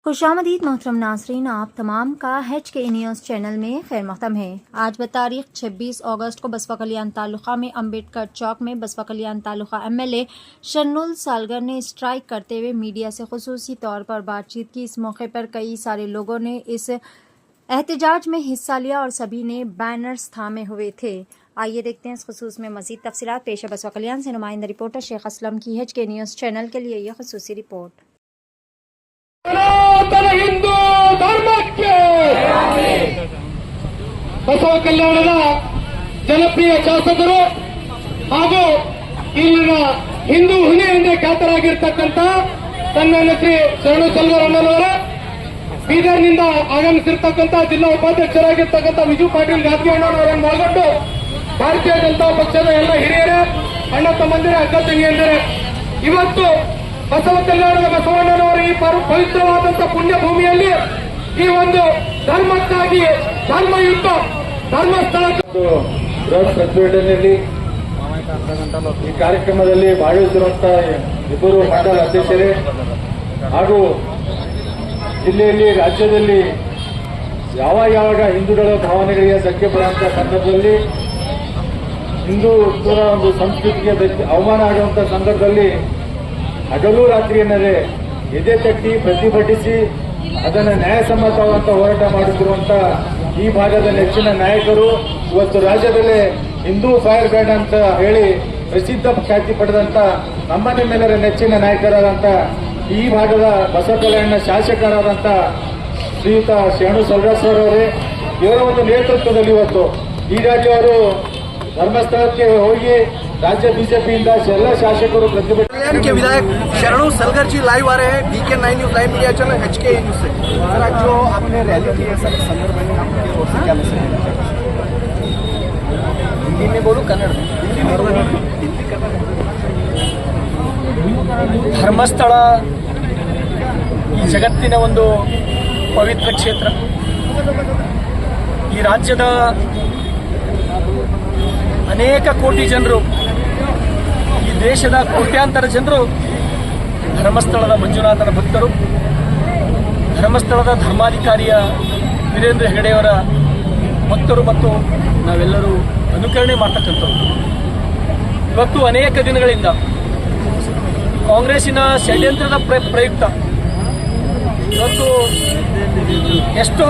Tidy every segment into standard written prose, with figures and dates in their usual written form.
खुशामदीद मोहतरम नाज़रीन, आप तमाम का HK न्यूज़ चैनल में खैर मक़दम है। आज बतारीख 26 अगस्त को बसपा कल्याण तालुका में अम्बेडकर चौक में बसपा कल्याण तालुका MLA शन्नुल सालगर ने स्ट्राइक करते हुए मीडिया से खुसूसी तौर पर बातचीत की। इस मौके पर कई सारे लोगों ने इस एहतजाज में हिस्सा लिया और सभी ने बैनर्स थामे हुए थे। आइए देखते हैं इस खुसूस में मज़ीद तफसीलात। पेश है बसपा कल्याण से नुमाइंदा रिपोर्टर शेख असलम की HK न्यूज़ चैनल के लिए यह खुसूसी रिपोर्ट। ಹಿಂದೂ ಧರ್ಮಕ್ಕೆ ಬಸವ ಕಲ್ಯಾಣದ ಜನಪ್ರಿಯ ಶಾಸಕರು ಹಾಗೂ ಇಲ್ಲಿನ ಹಿಂದೂ ಹುಲಿ ಎಂದೇ ಖ್ಯಾತರಾಗಿರ್ತಕ್ಕಂಥ ಸನ್ಮಾನ್ಯ ಶ್ರೀ ಶರಣು ಸಲ್ಗರ್ ಅಣ್ಣನವರ ಬೀದರ್ನಿಂದ ಆಗಮಿಸಿರ್ತಕ್ಕಂಥ ಜಿಲ್ಲಾ ಉಪಾಧ್ಯಕ್ಷರಾಗಿರ್ತಕ್ಕಂಥ ವಿಜು ಪಾಟೀಲ್ ಗಾದ್ಗಿ ಅಣ್ಣನವರನ್ನು ಒಳಗೊಂಡು ಭಾರತೀಯ ಜನತಾ ಪಕ್ಷದ ಎಲ್ಲ ಹಿರಿಯರೇ, ಅಣ್ಣ ತಮ್ಮಂದಿರೇ, ಅಕ್ಕ ತಂಗಿಯಂದಿರೇ, ಇವತ್ತು ಬಸವ ಕಲ್ಯಾಣದ ಬಸವಣ್ಣನವರ ಈ ಪವಿತ್ರವಾದಂತಹ ಪುಣ್ಯ ಭೂಮಿಯಲ್ಲಿ ಈ ಒಂದು ಧರ್ಮಕ್ಕಾಗಿ ಧರ್ಮಯುತ ಧರ್ಮಸ್ಥಳ ಪ್ರತಿಭಟನೆಯಲ್ಲಿ ಈ ಕಾರ್ಯಕ್ರಮದಲ್ಲಿ ಭಾಗವಹಿಸಿರುವಂತಹ ಇಬ್ಬರು ಮಂಡಲ ಅಧ್ಯಕ್ಷರೇ ಹಾಗೂ ಜಿಲ್ಲೆಯಲ್ಲಿ ರಾಜ್ಯದಲ್ಲಿ ಯಾವಾಗ ಹಿಂದೂಗಳ ಭಾವನೆಗಳಿಗೆ ಧಕ್ಕೆ ಬರುವಂತಹ ಸಂದರ್ಭದಲ್ಲಿ ಹಿಂದೂಗಳ ಒಂದು ಸಂಸ್ಕೃತಿಗೆ ಅವಮಾನ ಆಗುವಂತಹ ಸಂದರ್ಭದಲ್ಲಿ ಹಗಲು ರಾತ್ರಿ ಎನ್ನದೆ ಎದೆ ತಟ್ಟಿ ಪ್ರತಿಭಟಿಸಿ ಅದನ್ನು ನ್ಯಾಯಸಮ್ಮತವಾದಂತಹ ಹೋರಾಟ ಮಾಡುತ್ತಿರುವಂತಹ ಈ ಭಾಗದ ನೆಚ್ಚಿನ ನಾಯಕರು ಇವತ್ತು ರಾಜ್ಯದಲ್ಲೇ ಹಿಂದೂ ಫೈರ್ ಬ್ರ್ಯಾಂಡ್ ಅಂತ ಹೇಳಿ ಪ್ರಸಿದ್ಧ ಖ್ಯಾತಿ ಪಡೆದಂತ ನಮ್ಮ ನಿಮ್ಮೆಲ್ಲರ ನೆಚ್ಚಿನ ನಾಯಕರಾದಂಥ ಈ ಭಾಗದ ಬಸವ ಕಲ್ಯಾಣ ಶಾಸಕರಾದಂಥ ಶ್ರೀಯುತ ಶರಣು ಸಲ್ಗರ್ ಸರ್ ಅವರೇ, ಇವರ ಒಂದು ನೇತೃತ್ವದಲ್ಲಿ ಇವತ್ತು ಹೀಗಾಗಿ ಅವರು ಧರ್ಮಸ್ಥಳಕ್ಕೆ ಹೋಗಿ राज्य बीजेपी ಎಲ್ಲ ಶಾಸಕರು ಪ್ರತಿಭಟನೆ के विधायक शरणु सलगर जी लाइव आ रहे हैं DK9 news live media channel HK news से। सर, आज जो आपने रैली की है सर, इस संदर्भ में आपकी ओर से क्या मैसेज है? हिंदी में बोलूं, कन्नड़ में? ಧರ್ಮಸ್ಥಳ ಈ ಜಗತ್ತಿನ ಒಂದು ಪವಿತ್ರ ಕ್ಷೇತ್ರ. ಈ ರಾಜ್ಯದ ಅನೇಕ ಕೋಟಿ ಜನರು, ಈ ದೇಶದ ಕೋಟ್ಯಾಂತರ ಜನರು ಧರ್ಮಸ್ಥಳದ ಮಂಜುನಾಥನ ಭಕ್ತರು. ಧರ್ಮಸ್ಥಳದ ಧರ್ಮಾಧಿಕಾರಿಯ ವೀರೇಂದ್ರ ಹೆಗಡೆಯವರ ಭಕ್ತರು ಮತ್ತು ನಾವೆಲ್ಲರೂ ಅನುಕರಣೆ ಮಾಡ್ತಕ್ಕಂಥವ್ರು. ಇವತ್ತು ಅನೇಕ ದಿನಗಳಿಂದ ಕಾಂಗ್ರೆಸ್ಸಿನ ಷಡ್ಯಂತ್ರದ ಪ್ರಯುಕ್ತ ಇವತ್ತು ಎಷ್ಟೋ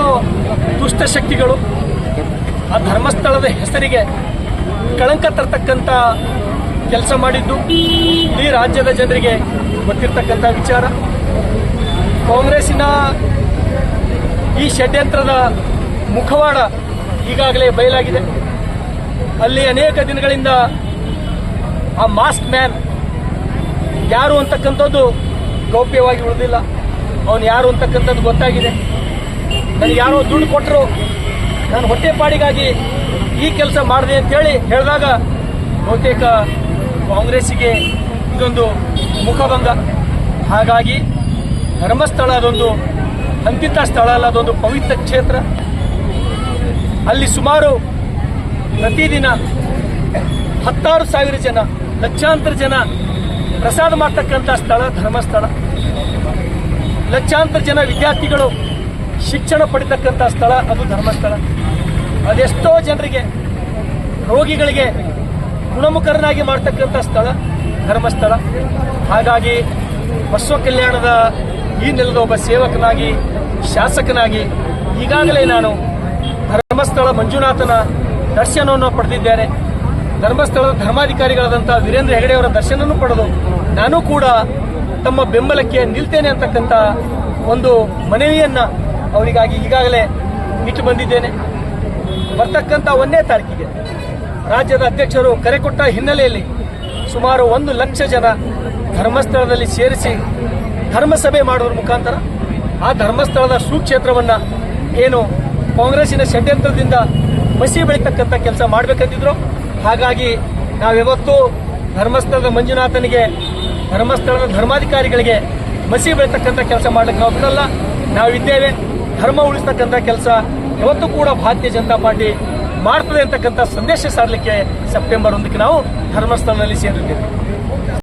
ದುಷ್ಟಶಕ್ತಿಗಳು ಆ ಧರ್ಮಸ್ಥಳದ ಹೆಸರಿಗೆ ಕಳಂಕ ತರ್ತಕ್ಕಂಥ ಕೆಲಸ ಮಾಡಿದ್ದು ಈ ರಾಜ್ಯದ ಜನರಿಗೆ ಗೊತ್ತಿರ್ತಕ್ಕಂಥ ವಿಚಾರ. ಕಾಂಗ್ರೆಸ್ಸಿನ ಈ ಷಡ್ಯಂತ್ರದ ಮುಖವಾಡ ಈಗಾಗಲೇ ಬಯಲಾಗಿದೆ. ಅಲ್ಲಿ ಅನೇಕ ದಿನಗಳಿಂದ ಆ ಮಾಸ್ಕ್ ಮ್ಯಾನ್ ಯಾರು ಅಂತಕ್ಕಂಥದ್ದು ಗೌಪ್ಯವಾಗಿ ಉಳಿದಿಲ್ಲ. ಅವನು ಯಾರು ಅಂತಕ್ಕಂಥದ್ದು ಗೊತ್ತಾಗಿದೆ. ನನಗೆ ಯಾರೋ ದುಡ್ಡು ಕೊಟ್ಟರು, ನಾನು ಹೊಟ್ಟೆಪಾಡಿಗಾಗಿ ಈ ಕೆಲಸ ಮಾಡಿದೆ ಅಂತೇಳಿ ಹೇಳಿದಾಗ ಬಹುತೇಕ ಕಾಂಗ್ರೆಸ್ಸಿಗೆ ಇದೊಂದು ಮುಖಭಂಗ. ಹಾಗಾಗಿ ಧರ್ಮಸ್ಥಳ ಅದೊಂದು ಅಂತಿಂತ ಸ್ಥಳ ಅಲ್ಲ, ಅದೊಂದು ಪವಿತ್ರ ಕ್ಷೇತ್ರ. ಅಲ್ಲಿ ಸುಮಾರು ಪ್ರತಿದಿನ 16,000 ಜನ, ಲಕ್ಷಾಂತರ ಜನ ಪ್ರಸಾದ ಮಾಡ್ತಕ್ಕಂಥ ಸ್ಥಳ ಧರ್ಮಸ್ಥಳ. ಲಕ್ಷಾಂತರ ಜನ ವಿದ್ಯಾರ್ಥಿಗಳು ಶಿಕ್ಷಣ ಪಡಿತಕ್ಕಂಥ ಸ್ಥಳ ಅದು ಧರ್ಮಸ್ಥಳ. ಅದೆಷ್ಟೋ ಜನರಿಗೆ, ರೋಗಿಗಳಿಗೆ ಗುಣಮುಖರನ್ನಾಗಿ ಮಾಡ್ತಕ್ಕಂಥ ಸ್ಥಳ ಧರ್ಮಸ್ಥಳ. ಹಾಗಾಗಿ ಬಸವ ಕಲ್ಯಾಣದ ಈ ನೆಲದ ಒಬ್ಬ ಸೇವಕನಾಗಿ, ಶಾಸಕನಾಗಿ ಈಗಾಗಲೇ ನಾನು ಧರ್ಮಸ್ಥಳ ಮಂಜುನಾಥನ ದರ್ಶನವನ್ನು ಪಡೆದಿದ್ದೇನೆ. ಧರ್ಮಸ್ಥಳದ ಧರ್ಮಾಧಿಕಾರಿಗಳಾದಂಥ ವೀರೇಂದ್ರ ಹೆಗಡೆಯವರ ದರ್ಶನವನ್ನು ಪಡೆದು ನಾನು ಕೂಡ ತಮ್ಮ ಬೆಂಬಲಕ್ಕೆ ನಿಲ್ತೇನೆ ಅಂತಕ್ಕಂಥ ಒಂದು ಮನವಿಯನ್ನು ಅವರಿಗಾಗಿ ಈಗಾಗಲೇ ಇಟ್ಟು ಬಂದಿದ್ದೇನೆ. ಬರ್ತಕ್ಕಂಥ 1ನೇ ತಾರೀಕಿಗೆ ರಾಜ್ಯದ ಅಧ್ಯಕ್ಷರು ಕರೆ ಕೊಟ್ಟ ಹಿನ್ನೆಲೆಯಲ್ಲಿ ಸುಮಾರು 1 ಲಕ್ಷ ಜನ ಧರ್ಮಸ್ಥಳದಲ್ಲಿ ಸೇರಿಸಿ ಧರ್ಮಸಭೆ ಮಾಡುವ ಮುಖಾಂತರ ಆ ಧರ್ಮಸ್ಥಳದ ಸುಕ್ಷೇತ್ರವನ್ನು ಏನು ಕಾಂಗ್ರೆಸ್ಸಿನ ಷಡ್ಯಂತ್ರದಿಂದ ಮಸಿ ಬೆಳೀತಕ್ಕಂಥ ಕೆಲಸ ಮಾಡಬೇಕಂತಿದ್ರು. ಹಾಗಾಗಿ ನಾವಿವತ್ತು ಧರ್ಮಸ್ಥಳದ ಮಂಜುನಾಥನಿಗೆ, ಧರ್ಮಸ್ಥಳದ ಧರ್ಮಾಧಿಕಾರಿಗಳಿಗೆ ಮಸಿ ಬೆಳೀತಕ್ಕಂಥ ಕೆಲಸ ಮಾಡಲಿಕ್ಕೆ ನಾವು ಬಿಡಲ್ಲ. ನಾವಿದ್ದೇವೆ. ಧರ್ಮ ಉಳಿಸ್ತಕ್ಕಂಥ ಕೆಲಸ ಇವತ್ತು ಕೂಡ ಭಾರತೀಯ ಜನತಾ ಪಾರ್ಟಿ ಮಾಡ್ತದೆ ಅಂತಕ್ಕಂಥ ಸಂದೇಶ ಸಾರಲಿಕ್ಕೆ ಸೆಪ್ಟೆಂಬರ್ 1ಕ್ಕೆ ನಾವು ಧರ್ಮಸ್ಥಳದಲ್ಲಿ ಸೇರಿದ್ದೇವೆ.